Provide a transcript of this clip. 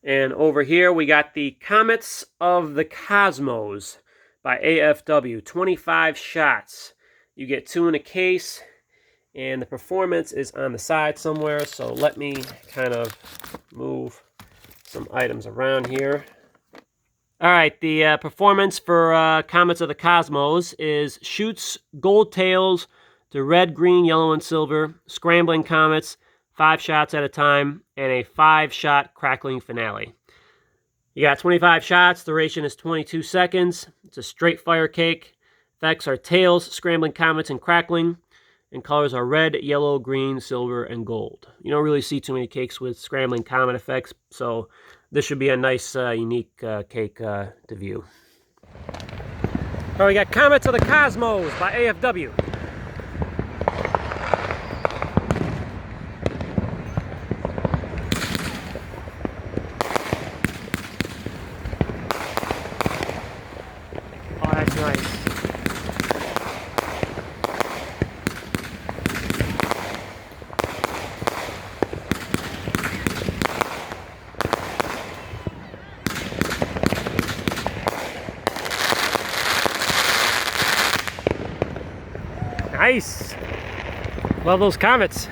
And over here we got the Comets of the Cosmos by AFW. 25 shots. You get 2 in a case, and the performance is on the side somewhere. So let me kind of move some items around here. All right, the performance for Comets of the Cosmos is shoots gold tails to red, green, yellow, and silver, scrambling comets, 5 shots at a time, and a 5-shot crackling finale. You got 25 shots, duration is 22 seconds. It's a straight fire cake. Effects are tails, scrambling comets, and crackling. And colors are red, yellow, green, silver, and gold. You don't really see too many cakes with scrambling comet effects, so this should be a nice, unique cake to view. All right, we got Comets of the Cosmos by AFW. Oh, that's nice. Nice. Love those comets.